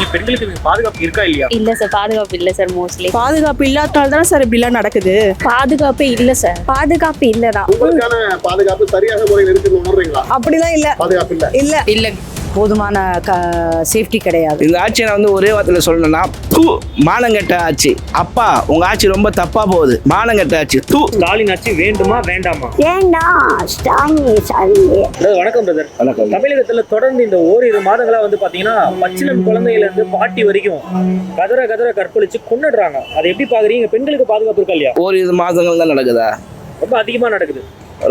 இருக்கீங்க, பெண்களுக்கு பாதுகாப்பு இருக்கா இல்லையா? இல்ல சார், பாதுகாப்பு இல்ல சார். மோஸ்ட்லி பாதுகாப்பு இல்லாததால தான் சார் இப்படிலாம் நடக்குது. பாதுகாப்பு இல்ல சார். பாதுகாப்பு இல்லதான். உங்களுக்கான பாதுகாப்பு சரியாக முறையில் இருக்குன்னு உணர்றீங்களா? அப்படிலாம் இல்ல. பாதுகாப்பு இல்ல. இல்ல போதுமான சேஃப்டி கிடையாது. இந்த ஆட்சியை நான் வந்து ஒரே வார்த்தையில் சொல்லணும்னா மானங்கெட்ட ஆட்சி. அப்பா உங்க ஆட்சி ரொம்ப தப்பா போகுது. மானங்கெட்ட ஆட்சி. ஸ்டாலின் ஆட்சி வேண்டுமா வேண்டாமா? வணக்கம் பிரதர். வணக்கம். தமிழகத்துல தொடர்ந்து இந்த ஓரிரு மாதங்களா வந்து பாத்தீங்கன்னா பச்சிளம் குழந்தையில இருந்து பாட்டி வரைக்கும் கதற கற்பழிச்சு கொன்னுடுறாங்க. அதை எப்படி பாக்குறீங்க? பெண்களுக்கு பாதுகாப்பு இருக்கா இல்லையா? ஓரிரு மாதங்கள் தான் நடக்குதா? ரொம்ப அதிகமா நடக்குது.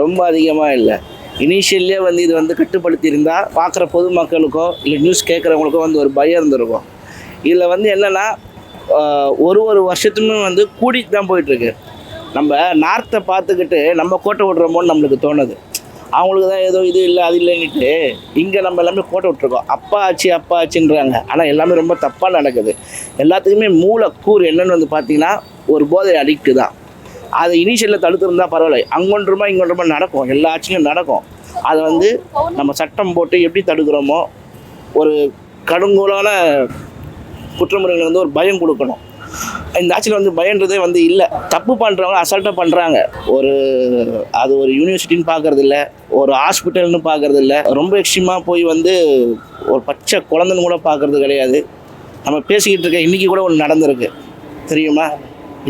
ரொம்ப அதிகமா இல்லை. இனிஷியல்லே வந்து இது வந்து கட்டுப்படுத்தி இருந்தால் பார்க்குற பொதுமக்களுக்கோ இல்லை நியூஸ் கேட்குறவங்களுக்கோ வந்து ஒரு பயம் இருந்திருக்கும். இதில் வந்து என்னென்னா ஒரு வருஷத்துமே வந்து கூட்டிகிட்டு தான் போயிட்டுருக்கு. நம்ம நார்த்தை பார்த்துக்கிட்டு நம்ம கோட்டை விட்றோமோன்னு நம்மளுக்கு தோணுது. அவங்களுக்கு தான் ஏதோ இது இல்லை அது இல்லைன்னுட்டு இங்கே நம்ம எல்லாமே கோட்டை விட்ருக்கோம். அப்பா ஆச்சுன்றாங்க. ஆனால் எல்லாமே ரொம்ப தப்பாக நடக்குது. எல்லாத்துக்குமே மூலக்கூறு என்னென்னு வந்து பார்த்திங்கன்னா ஒரு போதை அடிக்ட்டு தான். அதை இனிஷியலில் தடுத்துருந்தா பரவாயில்ல. இங்கொன்றமா நடக்கும். எல்லா ஆட்சியும் நடக்கும். அதை வந்து நம்ம சட்டம் போட்டு எப்படி தடுக்கிறோமோ ஒரு கடுங்கோலான குற்றமுறைகளை வந்து ஒரு பயம் கொடுக்கணும். இந்த ஆட்சியில் வந்து பயன்றதே வந்து இல்லை. தப்பு பண்ணுறவங்க அசால்ட்டாக பண்ணுறாங்க. அது ஒரு யூனிவர்சிட்டின்னு பார்க்கறது இல்லை, ஒரு ஹாஸ்பிட்டல்னு பார்க்கறது இல்லை. ரொம்ப எக்ஸ்ட்ரீமாக போய் வந்து ஒரு பச்சை குழந்தைன்னு கூட பார்க்கறது கிடையாது. நம்ம பேசிக்கிட்டு இருக்க இன்றைக்கி கூட ஒன்று நடந்திருக்கு தெரியுமா?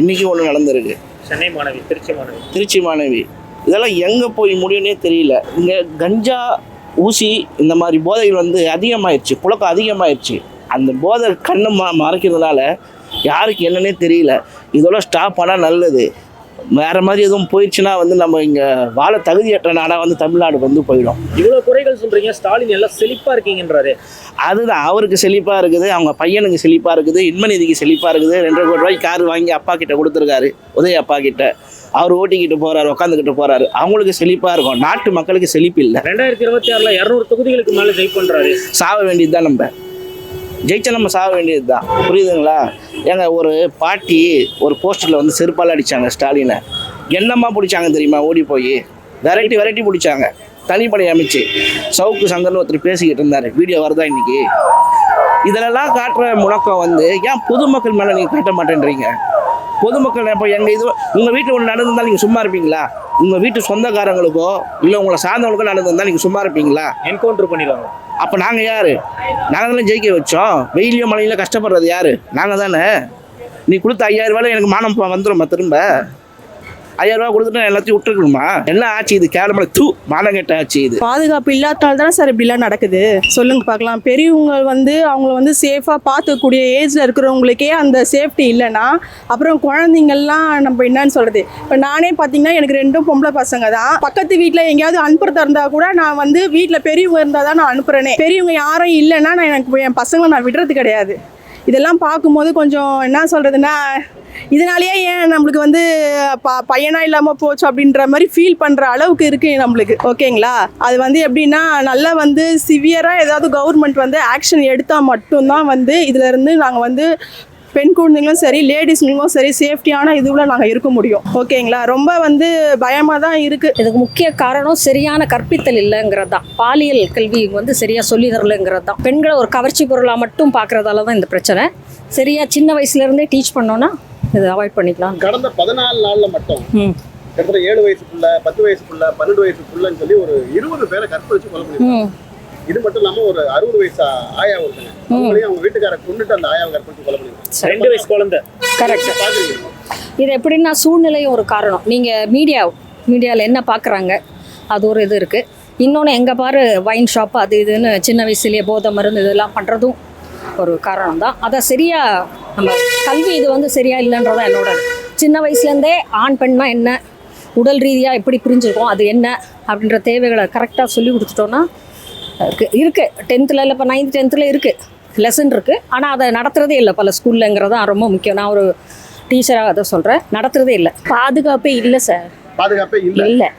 இன்றைக்கி ஒன்று நடந்திருக்கு. சென்னை மாணவி, திருச்சி மாணவி. இதெல்லாம் எங்கே போய் முடியும்னே தெரியல. இங்கே கஞ்சா ஊசி இந்த மாதிரி போதைகள் வந்து அதிகமாகிடுச்சு. புழக்கம் அதிகமாகிடுச்சு. அந்த போதை கண்ணை மறைக்கிறதுனால யாருக்கு என்னன்னே தெரியல. இதெல்லாம் ஸ்டாப் பண்ணால் நல்லது. வேறு மாதிரி எதுவும் போயிடுச்சுன்னா வந்து நம்ம இங்கே வாழ தகுதியற்ற நாடாக வந்து தமிழ்நாடு வந்து போயிடும். இவ்வளோ குறைகள் சொல்கிறீங்க, ஸ்டாலின் எல்லாம் செழிப்பாக இருக்கீங்கன்றாரு. அதுதான், அவருக்கு செழிப்பாக இருக்குது, அவங்க பையனுக்கு செழிப்பாக இருக்குது, இன்மநிதிக்கு செழிப்பாக இருக்குது. 2 கோடி ரூபாய்க்கு கார் வாங்கி அப்பா கிட்ட கொடுத்துருக்காரு, உதய அப்பா கிட்ட. அவர் ஓட்டிக்கிட்டு போகிறாரு, உட்காந்துக்கிட்டு போகிறாரு. அவங்களுக்கு செழிப்பாக இருக்கும். நாட்டு மக்களுக்கு செழிப்பு இல்லை. 2026 200 தொகுதிகளுக்கு மேலே ஜெயிப் பண்ணுறாரு. சாக வேண்டியது தான். நம்ம ஜெயிச்சா நம்ம சாக வேண்டியது தான். புரியுதுங்களா? ஏங்க, ஒரு பாட்டி ஒரு போஸ்டரில் வந்து செருப்பால் அடித்தாங்க ஸ்டாலினை. என்னம்மா பிடிச்சாங்க தெரியுமா? ஓடி போய் வெரைட்டி பிடிச்சாங்க. தனிப்படை அமைச்சு சவுக்கு சங்கர்னு ஒருத்தர் பேசிக்கிட்டு இருந்தார். வீடியோ வருதா இன்னைக்கு? இதிலெல்லாம் காட்டுற முழக்கம் வந்து ஏன் பொதுமக்கள் மேலே நீங்கள் காட்ட மாட்டேன்றீங்க? பொதுமக்கள் இப்போ எங்கள் இது உங்கள் வீட்டில் ஒன்று நடந்திருந்தால் நீங்கள் சும்மா இருப்பீங்களா? உங்கள் வீட்டு சொந்தக்காரங்களுக்கோ இல்லை உங்களை சார்ந்தவங்களுக்கோ நடந்திருந்தால் நீங்கள் சும்மா இருப்பீங்களா? என்கவுண்டர் பண்ணிடுவாங்க. அப்போ நாங்கள் யார்? நாங்கள் தானே ஜெயிக்க வச்சோம். வெயிலையும் மழையிலும் கஷ்டப்படுறது யார்? நாங்கள் தானே. நீ கொடுத்த 5000 ரூபாய் எனக்கு மானம் வந்துடும்மா. திரும்ப 5000 ரூபா கொடுத்துட்டு எல்லாத்தையும் விட்டுருக்கணுமா? என்ன ஆச்சு இது? கேவலமான மானங்கெட்ட ஆச்சு இது. பாதுகாப்பு இல்லாததால தானே சார் இப்படிலாம் நடக்குது. சொல்லுங்க பார்க்கலாம். பெரியவங்க வந்து அவங்கள வந்து சேஃபாக பார்த்துக்கூடிய ஏஜில் இருக்கிறவங்களுக்கே அந்த சேஃப்டி இல்லைன்னா அப்புறம் குழந்தைங்கள்லாம் நம்ம என்னன்னு சொல்கிறது. இப்போ நானே பார்த்தீங்கன்னா எனக்கு 2 பொம்பளை பசங்க தான். பக்கத்து வீட்டில் எங்கேயாவது அனுப்புறதா இருந்தால் கூட நான் வந்து வீட்டில் பெரியவங்க இருந்தால் தான் நான் அனுப்புகிறேனே. பெரியவங்க யாரும் இல்லைன்னா நான் எனக்கு என் பசங்களை நான் விடுறது கிடையாது. இதெல்லாம் பார்க்கும்போது கொஞ்சம் என்ன சொல்கிறதுன்னா, இதனாலேயே ஏன் நம்மளுக்கு வந்து பையனா இல்லாமல் போச்சு அப்படின்ற மாதிரி ஃபீல் பண்ணுற அளவுக்கு இருக்குது நம்மளுக்கு. ஓகேங்களா? அது வந்து எப்படின்னா நல்லா வந்து சிவியராக ஏதாவது கவர்மெண்ட் வந்து ஆக்ஷன் எடுத்தால் மட்டும்தான் வந்து இதிலேருந்து நாங்கள் வந்து பெண் குழந்தைங்களும் சரி லேடிஸ்ங்களும் சரி சேஃப்டியான இதுவில் நாங்கள் இருக்க முடியும். ஓகேங்களா? ரொம்ப வந்து பயமாக தான் இருக்குது. இதுக்கு முக்கிய காரணம் சரியான கற்பித்தல் இல்லைங்கிறது தான். பாலியல் கல்வி வந்து சரியாக சொல்லி தரலைங்கிறது தான். பெண்களை ஒரு கவர்ச்சி பொருளாக மட்டும் பார்க்குறதால தான் இந்த பிரச்சனை. சரியாக சின்ன வயசுலேருந்தே டீச் பண்ணோன்னா இதை அவாய்ட் பண்ணிக்கலாம். கடந்த 14 நாளில் மட்டும் கிட்டத்தட்ட 7 வயசுக்குள்ள 10 வயசுக்குள்ள 12 வயசுக்குள்ளன்னு சொல்லி ஒரு 20 பேரை கற்பழிச்சு கொலை பண்ணிருக்காங்க. இது மட்டும் இல்லாம ஒரு 60 வயசு ஆயா ஒருத்தங்க அவங்களையும் அவங்க வீட்டுக்கார கொண்டுட்டு அந்த ஆயாவை கற்பழிச்சு கொலை பண்ணிருக்காங்க. 2 வயசு குழந்தை. கரெக்ட். இது எப்படின்னா சூழ்நிலையும் ஒரு காரணம். நீங்கள் மீடியாவில் என்ன பார்க்குறாங்க அது ஒரு இது இருக்குது. இன்னொன்று எங்கே பாரு வைன் ஷாப் அது இதுன்னு சின்ன வயசுலேயே போதை மருந்து இதெல்லாம் பண்ணுறதும் ஒரு காரணம் தான். அதை சரியாக நம்ம கல்வி இது வந்து சரியாக இல்லைன்றதான் என்னோட. சின்ன வயசுலேருந்தே ஆண் பெண்ணா என்ன, உடல் ரீதியாக எப்படி பிரிஞ்சிருக்கோம், அது என்ன அப்படின்ற தேவைகளை கரெக்டாக சொல்லி கொடுத்துட்டோன்னா இருக்குது. 10th இல்லை இப்போ 9th 10th இருக்குது லெசன் இருக்குது. ஆனால் அதை நடத்துகிறதே இல்லை பல ஸ்கூல்லங்கிறது தான் ரொம்ப முக்கியம். நான் ஒரு டீச்சராக அதை சொல்கிறேன். நடத்துகிறதே இல்லை. பாதுகாப்பே இல்லை சார். பாதுகாப்பே இல்லை. இல்லை.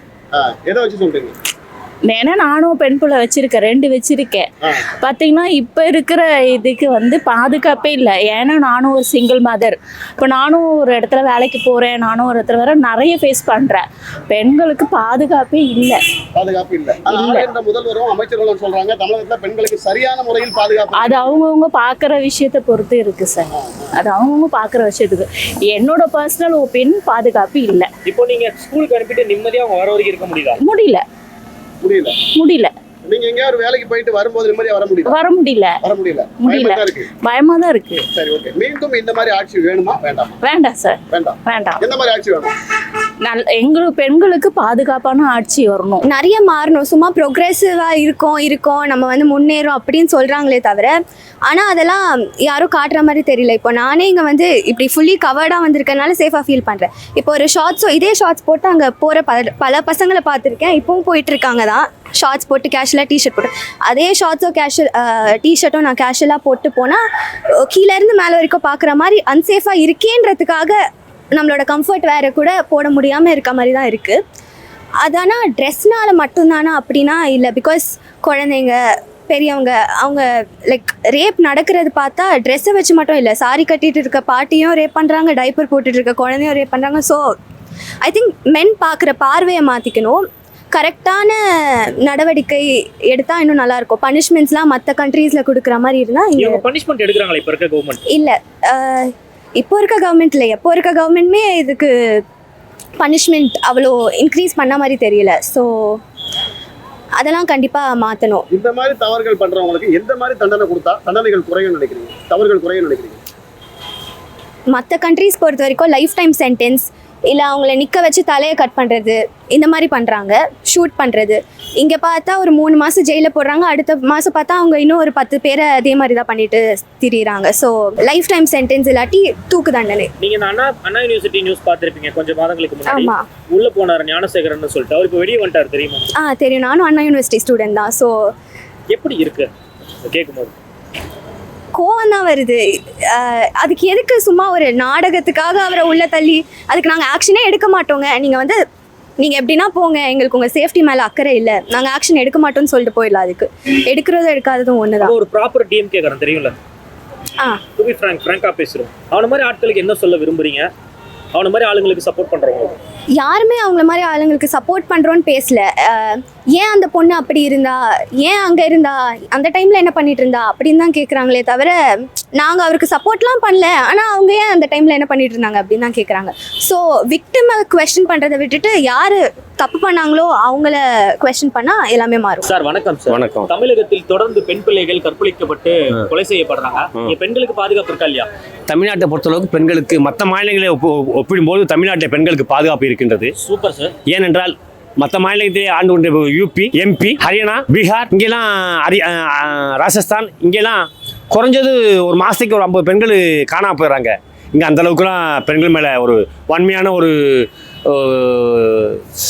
எதை வச்சு சொல்கிறீங்க? ஏன்னா நானும் பெண் பிள்ளை வச்சிருக்கேன், 2 வச்சிருக்கேன். பார்த்தீங்கன்னா இப்போ இருக்கிற இதுக்கு வந்து பாதுகாப்பே இல்லை. ஏன்னா நானும் ஒரு சிங்கிள் மதர். இப்போ நானும் ஒரு இடத்துல வேலைக்கு போகிறேன், நானும் ஒரு இடத்துல வர நிறைய ஃபேஸ் பண்ணுறேன். பெண்களுக்கு பாதுகாப்பே இல்லை. பாதுகாப்பு இல்ல. ஆனா முதல்வரும் அமைச்சர்களும் சொல்றாங்க தமிழகத்துல பெண்களுக்கு சரியான முறையில் பாதுகாப்பு. அது அவங்கவுங்க பார்க்குற விஷயத்தை பொறுத்து இருக்குது சார். அது அவங்கவுங்க பார்க்குற விஷயத்துக்கு. என்னோட பர்சனல் ஒப்பீனியன் பாதுகாப்பு இல்லை. இப்போ நீங்க ஸ்கூலுக்கு அனுப்பிட்டு நிம்மதியா அவங்க வர வரைக்கும் இருக்க முடியுதா? முடியல. நீங்க எங்கேயா ஒரு வேலைக்கு போயிட்டு வரும்போது நிம்மதியா வர முடியல? வர முடியல. பயமா தான் இருக்கு. சரி, ஓகே. மீண்டும் இந்த மாதிரி ஆட்சி வேணுமா வேண்டாமா? வேண்டாம் சார். வேண்டாம். எந்த மாதிரி ஆட்சி வேணும்? எங்களுக்கு பெண்களுக்கு பாதுகாப்பான ஆட்சி வரணும். நிறைய மாறணும். சும்மா ப்ரோக்ரெசிவாக இருக்கோம் நம்ம வந்து முன்னேறும் அப்படின்னு சொல்கிறாங்களே தவிர, ஆனால் அதெல்லாம் யாரும் காட்டுற மாதிரி தெரியல. இப்போ நானே இங்கே வந்து இப்படி ஃபுல்லி கவர்டாக வந்திருக்கனால சேஃபாக ஃபீல் பண்ணுறேன். இப்போ ஒரு இதே ஷார்ட்ஸ் போட்டு அங்கே போகிற பல பசங்களை பார்த்துருக்கேன். இப்போவும் போயிட்டுருக்காங்க தான் ஷார்ட்ஸ் போட்டு கேஷுவலாக டிஷர்ட் போட்டு. அதே ஷார்ட்ஸோ டிஷர்ட்டும் நான் கேஷுவலாக போட்டு போனால் கீழேருந்து மேலே வரைக்கும் பார்க்குற மாதிரி அன்சேஃபாக இருக்கேன்றதுக்காக நம்மளோட கம்ஃபர்ட் வேறு கூட போட முடியாமல் இருக்க மாதிரி தான் இருக்குது. அதானா ட்ரெஸ்னால் மட்டும்தானா அப்படின்னா இல்லை. பிகாஸ் குழந்தைங்க பெரியவங்க அவங்க லைக் ரேப் நடக்கிறது பார்த்தா ட்ரெஸ்ஸை வச்சு மட்டும் இல்லை, சாரி கட்டிகிட்டு இருக்க பாட்டியும் ரேப் பண்ணுறாங்க, டைப்பர் போட்டுட்டு இருக்க குழந்தையும் ரேப் பண்ணுறாங்க. ஸோ ஐ திங்க் மென் பார்க்குற பார்வையை மாற்றிக்கணும். கரெக்டான நடவடிக்கை எடுத்தால் இன்னும் நல்லாயிருக்கும். பனிஷ்மெண்ட்ஸ்லாம் மற்ற கண்ட்ரீஸில் கொடுக்குற மாதிரி இருந்தால் இங்கே பனிஷ்மெண்ட் எடுக்கிறாங்களா இப்போ இருக்க கவர்மெண்ட்? இல்லை, இப்போ இருக்க கவர்மெண்ட் இல்லை, எப்போ இருக்க கவர்மெண்ட்மே இதுக்கு பனிஷ்மெண்ட் அவ்வளோ இன்க்ரீஸ் பண்ண மாதிரி தெரியல. ஸோ அதெல்லாம் கண்டிப்பாக மாற்றணும். இந்த மாதிரி தவறுகள் பண்ணுறவங்களுக்கு எந்த மாதிரி தண்டனை கொடுத்தா தண்டனைகள் குறையும் நினைக்கிறீங்க, தவறுகள் குறையும் நினைக்கிறீங்க? மற்ற கண்ட்ரீஸ் பொறுத்த வரைக்கும் லைஃப் டைம் சென்டென்ஸ், இல்லை அவங்கள நிற்க வச்சு தலையை கட் பண்ணுறது, இந்த மாதிரி பண்ணுறாங்க. ஷூட் பண்ணுறது இங்கே பார்த்தா ஒரு 3 மாதம் ஜெயிலில் போடுறாங்க, அடுத்த மாதம் பார்த்தா அவங்க இன்னும் ஒரு 10 பேரை அதே மாதிரி தான் பண்ணிட்டு திரியிறாங்க. ஸோ லைஃப் டைம் சென்டென்ஸ் இல்லாட்டி தூக்கு தண்டனை. நீங்கள் அண்ணா யூனிவர்சிட்டி நியூஸ் பார்த்துருப்பீங்க கொஞ்சம் மாதங்களுக்கு முன்னாடி. ஆமாம், உள்ள போனார் ஞானசேகரன் சொல்லிட்டு. அவர் இப்போ வெளியே வந்துட்டார் தெரியுமா? தெரியும். நானும் அண்ணா யூனிவர்சிட்டி ஸ்டூடெண்ட் தான். ஸோ எப்படி இருக்கு கேட்கும்போது? கோவம் தான் வருது. அதுக்கு எதுக்கு சும்மா ஒரு நாடகத்துக்காக அவரை உள்ள தள்ளி அதுக்கு நாங்கள் ஆக்ஷனே எடுக்க மாட்டோங்க. நீங்கள் எப்படின்னா போங்க, எங்களுக்கு உங்கள் சேஃப்டி மேலே அக்கறை இல்லை, நாங்கள் ஆக்ஷன் எடுக்க மாட்டோம்னு சொல்லிட்டு போயிடலாம். அதுக்கு எடுக்கிறதும் எடுக்காததும் ஒன்று தான். ஒரு ப்ராப்பர் டீம் கேட்குறேன் தெரியும்ல. டு பி ஃப்ராங்காக பேசுகிறோம். அவன மாதிரி ஆட்களுக்கு என்ன சொல்ல விரும்புறீங்க? அவன மாதிரி ஆளுங்களுக்கு சப்போர்ட் பண்ணுறவங்க யாருமே அவங்கள மாதிரி ஆளுங்களுக்கு சப்போர்ட் பண்ணுறோன்னு பேசல. ஏன் அந்த பொண்ணு அப்படி இருந்தா, ஏன் அங்கே இருந்தா, அந்த டைமில் என்ன பண்ணிட்டு இருந்தா அப்படின்னு தான் கேட்குறாங்களே தவிர நாங்கள் அவருக்கு சப்போர்ட்லாம் பண்ணல, ஆனால் அவங்க ஏன் அந்த டைமில் என்ன பண்ணிட்டு இருந்தாங்க அப்படின்னு தான் கேட்குறாங்க. ஸோ விக்டிமை குவெஸ்டின் பண்ணுறதை விட்டுட்டு யார் தப்பு பண்ணாங்களோ அவங்கள குவெஸ்டின் பண்ணால் எல்லாமே மாறும். சார் வணக்கம். சார் வணக்கம். தமிழகத்தில் தொடர்ந்து பெண் பிள்ளைகள் கற்பழிக்கப்பட்டு கொலை செய்யப்படுறாங்க. பெண்களுக்கு பாதுகாப்பு இருக்கா இல்லையா? தமிழ்நாட்டை பொறுத்தளவுக்கு பெண்களுக்கு மற்ற மாநிலங்களை ஒப்பிடும்போது தமிழ்நாட்டில் பெண்களுக்கு பாதுகாப்பு இருக்கின்றது. Super sir. ஏனென்றால் மற்ற மாநிலத்திலே ஆண்டு கொண்ட யூபி, எம்பி, ஹரியானா, பீகார், இங்கெல்லாம் ராஜஸ்தான், இங்கெல்லாம் குறைஞ்சது ஒரு மாதத்துக்கு ஒரு 50 பெண்கள் காணாமல் போயிடுறாங்க. இங்கே அந்த அளவுக்குலாம் பெண்கள் மேலே ஒரு வன்மையான ஒரு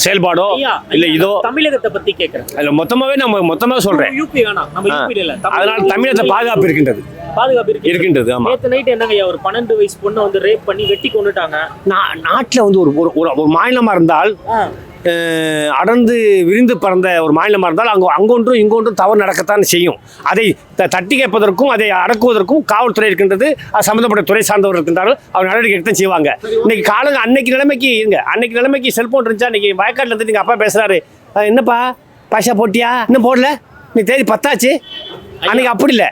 செயல்பாடோ இல்லை இதோ தமிழகத்தை பற்றி கேட்குறேன். இல்லை மொத்தமாகவே சொல்கிறேன். யூபி வேணாம், நம்ம யூபி இல்லை. அதனால தமிழகத்தை பாதுகாப்பு இருக்கின்றது. இருக்கின்றது. ஆமா. நேத்து நைட் என்னங்க ஒரு 12 வயசு பொண்ணை வந்து ரேப் பண்ணி வெட்டி கொண்டுட்டாங்க. நாட்டில் வந்து ஒரு மாநிலமாக இருந்தால் அடர்ந்து விரிந்து பறந்த ஒரு மாநிலமாக இருந்தால் அங்கொன்றும் இங்கொன்றும் தவறு நடக்கத்தான் செய்யும். அதை தட்டி கேட்பதற்கும் அதை அடக்குவதற்கும் காவல்துறை இருக்கின்றது. அது சம்மந்தப்பட்ட துறை சார்ந்தவர் இருக்கின்றார்கள். அவர் நடவடிக்கை எடுத்து செய்வாங்க. இன்னைக்கு அன்னைக்கு நிலைமைக்கு செல்போன் இருந்துச்சா? இன்னைக்கு வயக்காட்டில் இருந்து நீங்கள் அப்பா பேசுறாரு, என்னப்பா பைசா போட்டியா, இன்னும் போடல, நீ தேதி 10 ஆச்சு. அன்னைக்கு அப்படி இல்ல.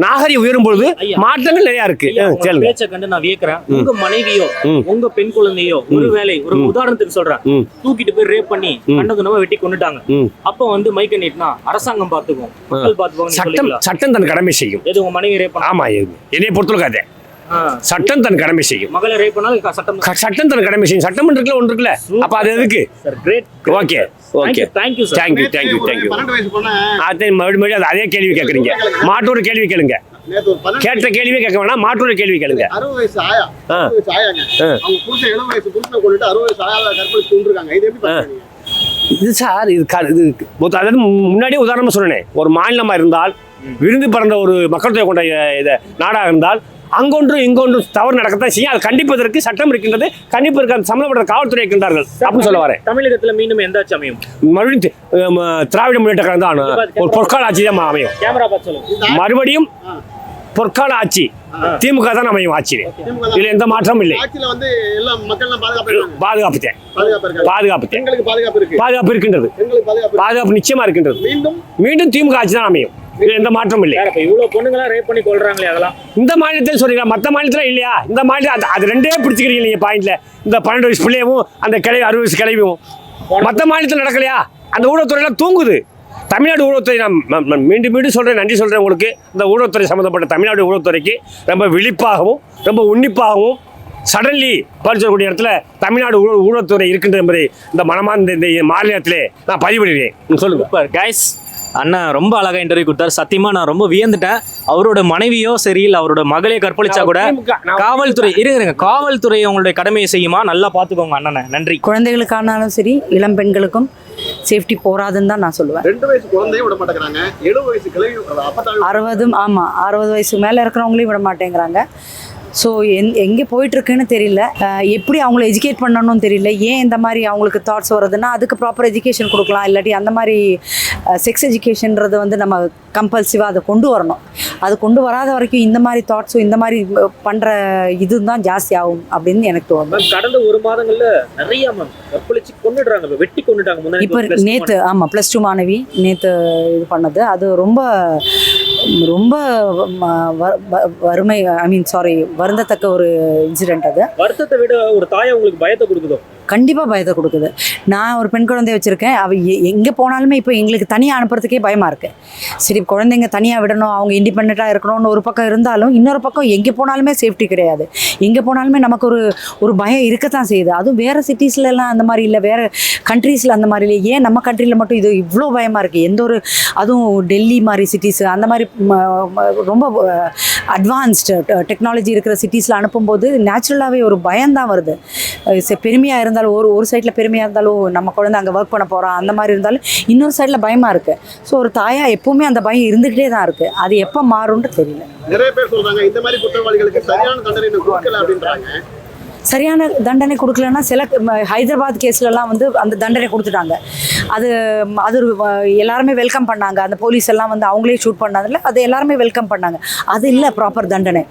நாகரிகம் உயரும் பொழுது மாற்றங்கள் நிறைய இருக்கு. பேச்சை கண்டு நான் வியக்கிறேன். உங்க மனைவியோ உங்க பெண் குழந்தையோ ஒருவேளை ஒரு உதாரணத்துக்கு சொல்றேன், தூக்கிட்டு போய் ரேப் பண்ணி கண்டதுனமா வெட்டி கொண்டுட்டாங்க. அப்ப வந்து மைக்க நீட்னா அரசாங்கம் பாத்துக்கும், மக்கள் பாத்துக்குவாங்க. சட்டம் தன் கடமை செய்யும். எது உங்க மனைவி ரேப்? ஆமா, என்னைய பொறுத்தளவுக்கு அதே சட்டம் தன் கடமை செய்யும். மகளை ரேப் பண்ணாலும் சட்டம் தன் கடமை செய்யும். சட்டம் இருக்குல்ல ஒன்று இருக்குல்ல, அப்ப அது எதுக்கு? Okay okay, thank you. அதே கேள்வி கேட்குறீங்க. மாற்றொரு கேள்வி கேளுங்க. கேட்ட கேள்வியே கேட்க வேணாம், மாற்றொரு கேள்வி கேளுங்க. 60 வயசு ஆயா, 60 வயசு ஆயாங்க. அவங்க புருஷன் 70 வயசு புருஷனை கொண்டுட்டு 60 வயசு ஆயாவை கற்பழிச்சு கொண்டிருக்காங்க. இது எப்படி பாக்குறீங்க? இது சார், அதாவது முன்னாடியே உதாரணமா சொன்னேன். ஒரு மாநிலமா இருந்தால், விருந்து பறந்த ஒரு மக்கள் தொகை கொண்ட நாடாக இருந்தால் அங்கொன்றும் இங்கொன்றும் தவறு நடக்கத்தான் செய்யும். அது கண்டிப்பதற்கு சட்டம் இருக்கின்றது, கண்டிப்பதற்கு அந்த சம்பந்தப்பட்ட காவல்துறை இருக்கின்றார்கள் அப்படின்னு சொல்ல வரேன். தமிழகத்துல மீண்டும் எந்த ஆட்சி அமையும்? மறுபடியும் திராவிட முன்னேற்ற கழகம் தான் ஒரு பொற்கால ஆட்சி தான் அமையும். கேமரா பார்த்து சொல்லுங்க. மறுபடியும் பொற்கால ஆட்சி திமுக தான் அமையும் ஆட்சி. இதுல எந்த மாற்றமும் இல்லை. ஆட்சியில வந்து எல்லாம் மக்கள்லாம் பாதுகாப்பு பாதுகாப்பு தேவை. பாதுகாப்பு தேவை. பெண்களுக்கு பாதுகாப்பு இருக்கு. பாதுகாப்பு இருக்கின்றது. பெண்களுக்கு பாதுகாப்பு பாதுகாப்பு நிச்சயமா இருக்கின்றது. மீண்டும் திமுக ஆட்சி தான் அமையும். இதுல எந்த மாற்றமும் இல்லை. இவ்வளவு பொண்ணுங்களா ரேப் பண்ணி கொள்றாங்களே அதெல்லாம் இந்த மாநிலத்தில் சொல்றீங்களா? மற்ற மாநிலத்துல இல்லையா? இந்த மாநிலம் அது ரெண்டே பிடிச்சிக்கிறீங்க நீங்க பாயிண்ட்ல. இந்த 12 வயசு பிள்ளையவும் அந்த கிளவி 60 வயசு கிளவியும் மற்ற மாநிலத்தில் நடக்கலையா? அந்த ஊடகத்துறையெல்லாம் தூங்குது. தமிழ்நாடு ஊடகத்துறை நான் மீண்டும் சொல்கிறேன், நன்றி சொல்கிறேன் உங்களுக்கு. இந்த ஊடகத்துறை சம்மந்தப்பட்ட தமிழ்நாடு ஊடகத்துறைக்கு ரொம்ப விழிப்பாகவும் ரொம்ப உன்னிப்பாகவும் சடன்லி பரிசோக்கூடிய இடத்துல தமிழ்நாடு ஊடகத்துறை இருக்கின்றது என்பதை இந்த மனமார்ந்த இந்த மாநிலத்திலே நான் பதிவிடுகிறேன். சொல்லுங்க கைஸ். அண்ணா ரொம்ப அழகா இன்டர்வியூ கொடுத்தாரு. சத்தியமா நான் ரொம்ப வியந்துட்டேன். அவரோட மனைவியோ சரி இல்லை அவரோட மகளே கற்பழிச்சா கூட காவல்துறை இருங்க, காவல்துறை உங்களுடைய கடமையை செய்யுமா, நல்லா பார்த்துக்கோங்க அண்ணனை. நன்றி. குழந்தைகளுக்கானாலும் சரி இளம் பெண்களுக்கும் சேஃப்டி போராதுன்னு தான் நான் சொல்லுவேன். 2 வயசு குழந்தையும் விட மாட்டேங்கிறாங்க, 70 வயசு கிளவி 60 வயசு மேலே இருக்கிறவங்களையும் விட மாட்டேங்கிறாங்க. ஸோ எங்கே போயிட்டுருக்குன்னு தெரியல, எப்படி அவங்கள எஜுகேட் பண்ணணும்னு தெரியல. ஏன் இந்த மாதிரி அவங்களுக்கு தாட்ஸ் வருதுன்னா அதுக்கு ப்ராப்பர் எஜுகேஷன் கொடுக்கலாம். இல்லாட்டி அந்த மாதிரி செக்ஸ் எஜுகேஷன்றது வந்து நம்ம கம்பல்சிவாக அதை கொண்டு வரணும். அது கொண்டு வராத வரைக்கும் இந்த மாதிரி தாட்ஸும் இந்த மாதிரி பண்ணுற இதுதான் ஜாஸ்தி ஆகும் அப்படின்னு எனக்கு தோணும். கடந்த 1 மாதங்கள்ல நிறைய கற்பழிச்சு கொண்டுடுறாங்க, வெட்டி கொண்டுட்டாங்க. இப்போ நேற்று ஆமாம் +2 மாணவி நேற்று இது பண்ணது அது ரொம்ப ரொம்ப வறுமை வருந்தத்தக்க ஒரு இன்சிடென்ட். அது வருத்தத்தை விட ஒரு தாயை உங்களுக்கு பயத்தை கொடுக்குதோ? கண்டிப்பாக பயத்தை கொடுக்குது. நான் ஒரு பெண் குழந்தைய வச்சுருக்கேன். அவள் எங்கே போனாலுமே இப்போ எங்களுக்கு தனியாக அனுப்புறதுக்கே பயமாக இருக்குது. சரி குழந்தைங்க தனியாக விடணும், அவங்க இண்டிபெண்ட்டாக இருக்கணும்னு ஒரு பக்கம் இருந்தாலும் இன்னொரு பக்கம் எங்கே போனாலுமே சேஃப்டி கிடையாது. எங்கே போனாலுமே நமக்கு ஒரு பயம் இருக்கத்தான் செய்யுது. அதுவும் வேறு சிட்டிஸ்லலாம் அந்த மாதிரி இல்லை, வேறு கண்ட்ரீஸில் அந்த மாதிரி இல்லை. ஏன் நம்ம கண்ட்ரியில் மட்டும் இது இவ்வளோ பயமாக இருக்குது? அதுவும் டெல்லி மாதிரி சிட்டிஸ் அந்த மாதிரி ரொம்ப அட்வான்ஸ்டு டெக்னாலஜி இருக்கிற சிட்டிஸில் அனுப்பும்போது நேச்சுரலாகவே ஒரு பயம்தான் வருது. பெருமையாக இருந்தாலும் ஒரு சைடில் பெருமையாக இருந்தாலும் நம்ம குழந்தை அங்கே ஒர்க் பண்ண போகிறோம் அந்த மாதிரி இருந்தாலும் இன்னொரு சைடில் பயமாக இருக்குது. ஸோ ஒரு தாயாக எப்போவுமே அந்த பயம் இருந்துக்கிட்டே தான் இருக்குது. அது எப்போ மாறும்னு தெரியல. நிறைய பேர் சொல்கிறாங்க இந்த மாதிரி குற்றவாளிகளுக்கு சரியான தண்டனை கொடுக்கல அப்படின்றாங்க. சரியான தண்டனை கொடுக்கலன்னா சில ஹைதராபாத் கேஸ்லலாம் வந்து அந்த தண்டனை கொடுத்துட்டாங்க. அது எல்லாருமே வெல்கம் பண்ணாங்க. அந்த போலீஸ் எல்லாம் வந்து அவங்களே ஷூட் பண்ணாங்கல்ல, அது எல்லாருமே வெல்கம் பண்ணாங்க. அது இல்லை ப்ராப்பர் தண்டனை.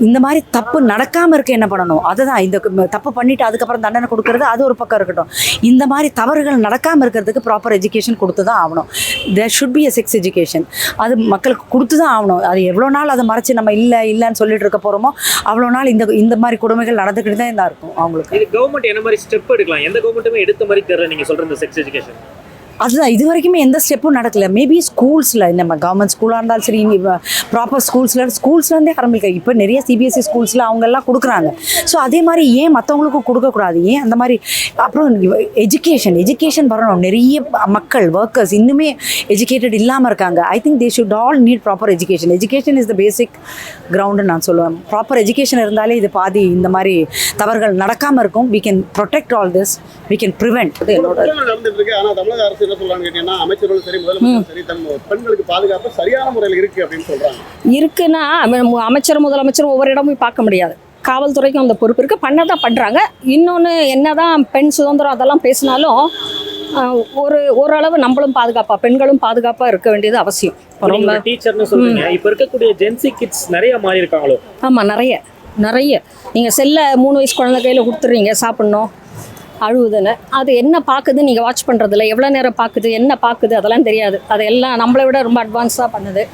இந்த மாதிரி தப்பு நடக்காமல் இருக்க என்ன பண்ணணும்? அதுதான் இந்த தப்பு பண்ணிவிட்டு அதுக்கப்புறம் தண்டனை கொடுக்கறது அது ஒரு பக்கம் இருக்கட்டும். இந்த மாதிரி தவறுகள் நடக்காமல் இருக்கிறதுக்கு ப்ராப்பர் எஜுகேஷன் கொடுத்து தான் ஆகணும். There should be a sex education. அது மக்களுக்கு கொடுத்து தான் ஆகணும். அது எவ்வளோ நாள் அதை மறைச்சு நம்ம இல்லைன்னு சொல்லிட்டு இருக்க போகிறோமோ அவ்வளோ நாள் இந்த மாதிரி கொடுமைகள் நடந்துக்கிட்டு தான் இருக்கும் அவங்களுக்கு. இது கவர்மெண்ட் என்ன மாதிரி ஸ்டெப் எடுக்கலாம்? எந்த கவர்மெண்ட்டுமே எடுத்த மாதிரி தெரியல நீங்க சொல்ற இந்த செக்ஸ் எஜுகேஷன். அதுதான் இது வரைக்குமே எந்த ஸ்டெப்பும் நடக்கல. மேபி ஸ்கூல்ஸில் நம்ம கவர்மெண்ட் ஸ்கூலாக இருந்தாலும் சரி ப்ராப்பர் ஸ்கூல்ஸ்லேருந்தே ஆரம்பிக்க இப்போ நிறைய சிபிஎஸ்சி ஸ்கூல்ஸில் அவங்கெல்லாம் கொடுக்குறாங்க. ஸோ அதே மாதிரி ஏன் மற்றவங்களுக்கும் கொடுக்கக்கூடாது? ஏன் அந்த மாதிரி? அப்புறம் எஜுகேஷன் வரணும். நிறைய மக்கள் ஒர்க்கர்ஸ் இன்னுமே எஜுகேட்டட் இல்லாமல் இருக்காங்க. I think they should all need proper education. Education is the basic கிரவுண்டுன்னு நான் சொல்லுவேன். ப்ராப்பர் எஜுகேஷன் இருந்தாலே இது பாதி இந்த மாதிரி தவறுகள் நடக்காமல் இருக்கும். we can protect all this, we can prevent. நடந்துட்டு இருக்கு. ஆனால் தமிழக அரசு என்ன சொல்றாங்க கேட்டீங்கன்னா அமைச்சர்களும் சரி முதலமைச்சரும் சரி தன் பெண்களுக்கு பாதுகாப்பு சரியான முறையில் இருக்கு அப்படின்னு சொல்றாங்க. இருக்குன்னா அமைச்சர் முதலமைச்சர் ஒவ்வொரு இடமும் போய் பார்க்க முடியாது. காவல்துறைக்கும் அந்த பொறுப்பு இருக்குது, பண்ணதான் பண்ணுறாங்க. இன்னொன்று என்னதான் பெண் சுதந்திரம் அதெல்லாம் பேசினாலும் ஓரளவு நம்மளும் பெண்களும் பாதுகாப்பாக இருக்க வேண்டியது அவசியம். ரொம்ப டீச்சர்னு சொல்றீங்க, இப்போ இருக்கக்கூடிய ஜென்சி கிட்ஸ் நிறைய மாறி இருக்காங்களோ? ஆமாம், நிறைய நீங்கள் செல்ல 3 வயசு குழந்தை கையில் கொடுத்துட்றீங்க, சாப்பிட்ணும் அழுவுதுன்னு. அது என்ன பார்க்குது நீங்கள் வாட்ச் பண்ணுறதில்ல, எவ்வளோ நேரம் பார்க்குது, என்ன பார்க்குது அதெல்லாம் தெரியாது. அதெல்லாம் நம்மளை விட ரொம்ப அட்வான்ஸாக பண்ணுது.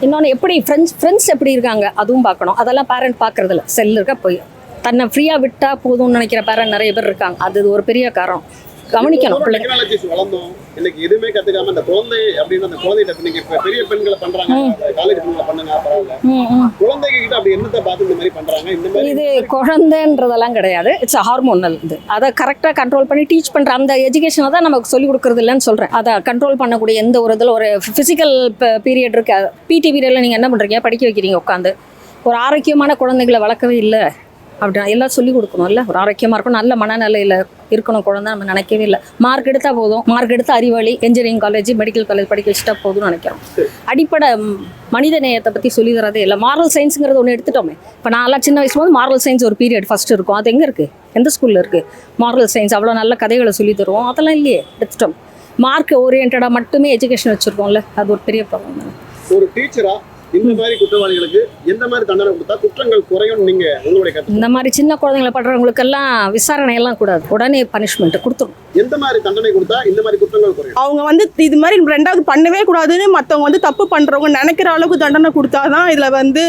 இன்னொன்று எப்படி ஃப்ரெண்ட்ஸ் எப்படி இருக்காங்க அதுவும் பார்க்கணும். அதெல்லாம் பேரண்ட் பார்க்குறதில்ல. செல் இருக்க போய் தன்னை ஃப்ரீயாக விட்டால் போதும்னு நினைக்கிற பேரண்ட் நிறைய பேர் இருக்காங்க. அது ஒரு பெரிய காரணம். கவனிக்கணும். டெக்னாலஜிஸ் வளர்ந்தோம், இன்னைக்கு எதுவுமே கத்துக்காம அந்த குழந்தை அப்படின்னு அந்த குழந்தைகிட்ட இன்னைக்கு பெரிய பெண்களை பண்றாங்க, காலேஜ் பெண்களை பண்ணுங்க பரவாயில்ல, குழந்தைங்க கிட்ட அப்படி என்னத்தை பார்த்து இந்த மாதிரி பண்றாங்க? இந்த மாதிரி இது குழந்தைன்றதெல்லாம் கிடையாது, இட்ஸ் ஹார்மோனல். இது அதை கரெக்டாக கண்ட்ரோல் பண்ணி டீச் பண்ணுற அந்த எஜுகேஷனை தான் நமக்கு சொல்லிக் கொடுக்குறது இல்லைன்னு சொல்கிறேன். அதை கண்ட்ரோல் பண்ணக்கூடிய எந்த ஒரு இதில் ஒரு ஃபிசிக்கல் பீரியட் இருக்கு, பிடி பீரியடில் நீங்கள் என்ன பண்ணுறீங்க, படிக்க வைக்கிறீங்க உட்காந்து. ஒரு ஆரோக்கியமான குழந்தைகளை வளர்க்கவே இல்லை. அப்படி எல்லாம் சொல்லிக் கொடுக்கணும்ல. ஒரு ஆரோக்கியமாக இருக்கணும், நல்ல மனநிலையில் இருக்கணும் குழந்தை. நம்ம நினைக்கவே இல்லை, மார்க் எடுத்தால் போதும், மார்க் எடுத்து அறிவாளி, இன்ஜினியரிங் காலேஜ் மெடிக்கல் காலேஜ் படிக்க வச்சுட்டா போதும்னு நினைக்கிறோம். அடிப்படை மனித நேயத்தை பற்றி சொல்லி தரதே இல்லை. மாரல் சயின்ஸுங்கிறது ஒன்று எடுத்துட்டோமே. இப்போ நான்லாம் சின்ன வயசு போது மாரல் சயின்ஸ் ஒரு பீரியட் ஃபஸ்ட்டு இருக்கும். அது எங்கே இருக்குது? எந்த ஸ்கூலில் இருக்குது மாரல் சயின்ஸ்? அவ்வளோ நல்ல கதைகளை சொல்லி தருவோம், அதெல்லாம் இல்லையே, எடுத்துட்டோம். மார்க் ஓரியன்டாக மட்டுமே எஜுகேஷன் வச்சுருக்கோம்ல, அது ஒரு பெரிய ப்ராப்ளம். ஒரு டீச்சரா இந்த மாதிரி குற்றவாளிகளுக்கு எந்த மாதிரி தண்டனை கொடுத்தா குற்றங்கள் குறையும் நீங்க உங்களுடைய கருத்து? இந்த மாதிரி சின்ன குழந்தைங்களை படுறவங்களுக்கெல்லாம் விசாரணை எல்லாம் கூடாது, உடனே பனிஷ்மெண்ட் கொடுத்துரும். எந்த மாதிரி தண்டனை கொடுத்தா இந்த மாதிரி குற்றங்கள் குறையும்? அவங்க வந்து இது மாதிரி ரெண்டாவது பண்ணவே கூடாதுன்னு மற்றவங்க வந்து தப்பு பண்ணுறவங்க நினைக்கிற அளவுக்கு தண்டனை கொடுத்தாதான் இதில் வந்து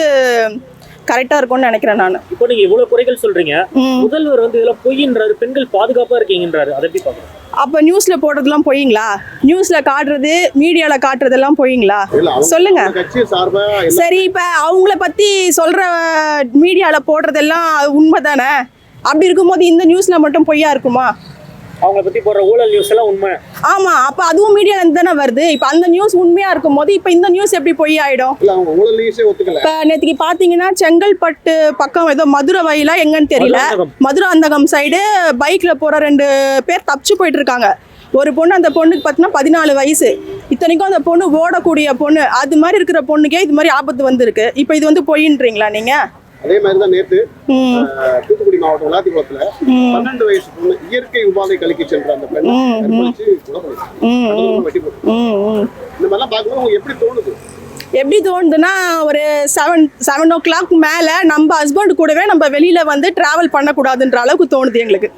கரெக்டாக இருக்கும்னு நினைக்கிறேன் நான். இப்போ நீங்க இவ்வளவு குறைகள் சொல்றீங்க, முதல்வர் வந்து இதெல்லாம் பொய்ன்றாரு, பெண்கள் பாதுகாப்பா இருக்கீங்கன்றாரு, அதை எப்படி பாக்குறோம்? அப்போ நியூஸில் போடுறதுலாம் பொய்ங்களா? நியூஸில் காட்டுறது, மீடியாவில் காட்டுறதெல்லாம் பொய்ங்களா? சொல்லுங்க. கட்சி சார்பா சரி, இப்போ அவங்கள பற்றி சொல்கிற மீடியாவில் போடுறதெல்லாம் உண்மை தானே? அப்படி இருக்கும்போது இந்த நியூஸில் மட்டும் பொய்யா இருக்குமா? அவங்கள பத்தி போடுற ஊழல் நியூஸ் எல்லாம் உண்மை. ஆமா, அப்ப அதுவும் மீடியால இருந்து தானே வருது. இப்ப அந்த நியூஸ் உண்மையா இருக்கும் போது இப்ப இந்த நியூஸ் எப்படி பொய் ஆயிடும்? இல்ல, அவங்க ஊழல் நியூஸே ஒத்துக்கல. இப்ப நேத்துக்கு பாத்தீங்கன்னா செங்கல்பட்டு பக்கம் ஏதோ மதுரை வயலா எங்கன்னு தெரியல, மதுராந்தகம் சைடு பைக்ல போற 2 பேர் தப்பிச்சு போயிட்டு இருக்காங்க. ஒரு பொண்ணு, அந்த பொண்ணுக்கு பார்த்தீங்கன்னா 14 வயசு. இத்தனைக்கும் அந்த பொண்ணு ஓடக்கூடிய பொண்ணு. அது மாதிரி இருக்கிற பொண்ணுக்கே இது மாதிரி ஆபத்து வந்திருக்கு. இப்போ இது வந்து பொய்ன்றீங்களா நீங்க? அதே மாதிரிதான் நேத்து தூத்துக்குடி மாவட்டம் விளாத்திக்குளத்துல 12 வயசு பொண்ணு இயற்கை உபாதை கழிக்க சென்ற அந்த பெண் வெட்டி போட்டு. இந்த மாதிரிலாம் பார்க்கும்போது உங்களுக்கு எப்படி தோணுது? எப்படி தோணுதுன்னா, ஒரு 7 o'clock மேலே நம்ம ஹஸ்பண்ட் கூடவே நம்ம வெளியில் வந்து ட்ராவல் பண்ணக்கூடாதுன்ற அளவுக்கு தோணுது எங்களுக்கு.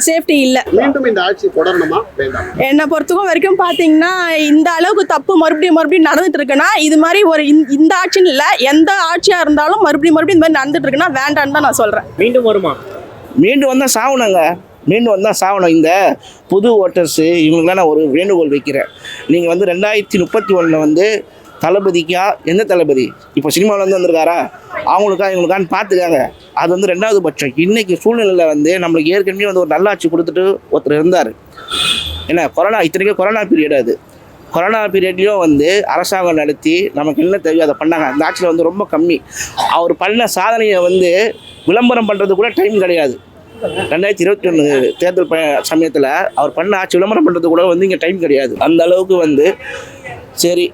சேஃப்டி இல்லை. மீண்டும் இந்த ஆட்சி தொடரணுமா வேண்டாம்? என்னை பொறுத்தவரைக்கும் வரைக்கும் பார்த்தீங்கன்னா, இந்த அளவுக்கு தப்பு மறுபடியும் நடந்துட்டு இருக்குன்னா, இது மாதிரி ஒரு இந்த ஆட்சின்னு இல்லை, எந்த ஆட்சியாக இருந்தாலும் மறுபடியும் இந்த மாதிரி நடந்துட்டு இருக்குன்னா வேண்டான்னு தான் நான் சொல்கிறேன். மீண்டும் வருமா? மீண்டும் வந்தால் சாவணுங்க, மீண்டும் வந்தால் சாவணும். இந்த புது ஓட்டர்ஸு இவங்களுக்குலாம் நான் ஒரு வேண்டுகோள் வைக்கிறேன். நீங்கள் வந்து 2031 வந்து தளபதிக்கா, எந்த தளபதி இப்போ சினிமாவில் வந்து வந்திருக்காரா, அவங்களுக்கா இவங்களுக்கான்னு பார்த்துக்காங்க. அது வந்து 2வது பட்சம். இன்றைக்கி சூழ்நிலையில் வந்து நம்மளுக்கு ஏற்கனவே வந்து ஒரு நல்லாட்சி கொடுத்துட்டு ஒருத்தர் இருந்தார். ஏன்னா இத்தனைக்கும் கொரோனா பீரியட். அது கொரோனா பீரியட்லேயும் வந்து அரசாங்கம் நடத்தி நமக்கு என்ன தேவையோ அதை பண்ணாங்க. அந்த ஆட்சியில் வந்து ரொம்ப கம்மி. அவர் பண்ண சாதனையை வந்து விளம்பரம் பண்ணுறது கூட டைம் கிடையாது. 2021 தேர்தல் சமயத்தில் அவர் பண்ண ஆட்சி விளம்பரம் பண்ணுறது கூட வந்து இங்கே டைம் கிடையாது. அந்த அளவுக்கு வந்து சரி,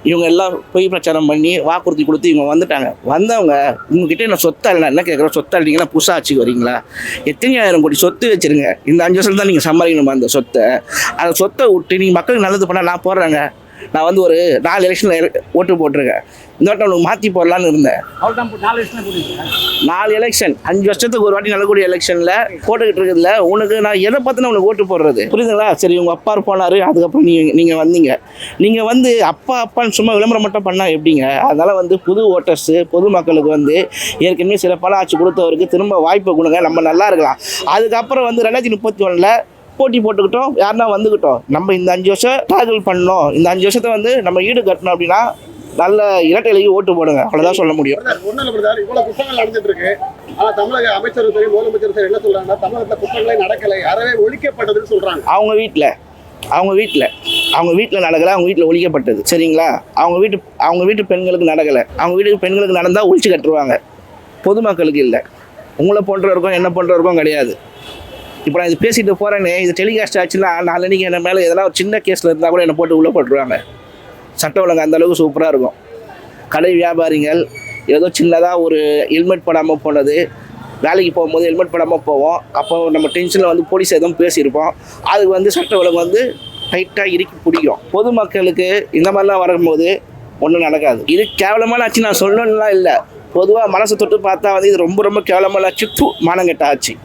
இவங்க எல்லாம் பொய் பிரச்சாரம் பண்ணி வாக்குறுதி கொடுத்து இவங்க வந்துட்டாங்க. வந்தவங்க உங்ககிட்ட நான் சொத்தை இல்லை, என்ன கேட்குறோம், சொத்தை இல்லைங்கன்னா புதுசாக ஆட்சிக்கு வரீங்களா? எத்தனை 1000 கோடி சொத்து வச்சுருங்க. இந்த 5 வருஷம் தான் நீங்கள் சம்பாதிக்கணுமா அந்த சொத்தை? அந்த சொத்தை விட்டு நீங்கள் மக்களுக்கு நல்லது பண்ணால் நான் போடுறேங்க. நான் வந்து ஒரு 4 எலெக்ஷனில் ஓட்டு போட்டிருக்கேன். இந்த வாட்டம் உனக்கு மாற்றி போடலான்னு இருந்தேன். 4 எலெக்ஷன் 5 வருஷத்துக்கு ஒரு வாட்டி நடக்கக்கூடிய எலெக்ஷனில் போட்டுக்கிட்டு இருக்கிறதுல உனக்கு நான் எதை பார்த்துனா உனக்கு ஓட்டு போடுறது? புரியுதுங்களா? சரி, உங்கள் அப்பா போனார், அதுக்கப்புறம் நீங்கள் வந்தீங்க. நீங்கள் வந்து அப்பான்னு சும்மா விளம்பரம் மட்டும் பண்ணால் எப்படிங்க? அதனால் வந்து புது ஓட்டர்ஸு, பொதுமக்களுக்கு வந்து ஏற்கனவே சிறப்பான ஆட்சி கொடுத்தவருக்கு திரும்ப வாய்ப்பு கொடுங்க, நம்ம நல்லா இருக்கலாம். அதுக்கப்புறம் வந்து 2031 போட்டி போட்டுக்கிட்டோம், யாருன்னா வந்துக்கிட்டோம். நம்ம இந்த 5 வருஷம் டார்கெட் பண்ணோம். இந்த 5 வருஷத்தை வந்து நம்ம ஈடு கட்டணும். அப்படின்னா நல்ல இரட்டையிலேயே ஓட்டு போடுங்க, அவ்வளோதான் சொல்ல முடியும். இவ்வளவு குற்றங்கள் நடந்துட்டு இருக்கு. ஆனா தமிழக அமைச்சரும் சரி, முதலமைச்சரும் சரி என்ன சொல்றாங்கன்னா, தமிழகத்துல குற்றங்களே நடக்கலை, அறவே ஒழிக்கப்பட்டதுன்னு சொல்றாங்க. அவங்க வீட்டில் நடக்கலை, அவங்க வீட்டில் ஒழிக்கப்பட்டது. சரிங்களா? அவங்க வீட்டு பெண்களுக்கு நடக்கலை. அவங்க வீட்டுக்கு பெண்களுக்கு நடந்தால் ஒழிச்சு கட்டுருவாங்க, பொதுமக்களுக்கு இல்லை. உங்களை போன்றவருக்கும் என்ன போன்றவருக்கும் கிடையாது. இப்போ நான் இது பேசிட்டு போகிறேன்னு இது டெலிகாஸ்ட் ஆச்சுன்னா நாளைக்கு என்ன மேலே எதனா ஒரு சின்ன கேஸில் இருந்தால் கூட என்னை போட்டு உள்ளே போட்டுருவாங்க. சட்ட ஒழுங்கு அந்தளவுக்கு சூப்பராக இருக்கும். கடை வியாபாரிகள் ஏதோ சின்னதாக ஒரு ஹெல்மெட் போடாமல் போனது, வேலைக்கு போகும்போது ஹெல்மெட் போடாமல் போவோம். அப்போ நம்ம டென்ஷனில் வந்து போலீஸ் எதுவும் பேசியிருப்போம். அதுக்கு வந்து சட்ட ஒழுங்கு வந்து டைட்டாக இறுக்கி பிடிக்கும். பொதுமக்களுக்கு இந்த மாதிரிலாம் வரும்போது ஒன்றும் நடக்காது. இது கேவலமான ஆச்சு நான் சொல்லணும்லாம் இல்லை. பொதுவாக மனசை தொட்டு பார்த்தா வந்து இது ரொம்ப ரொம்ப கேவலமான ஆச்சு, மானங்கெட்ட ஆச்சு.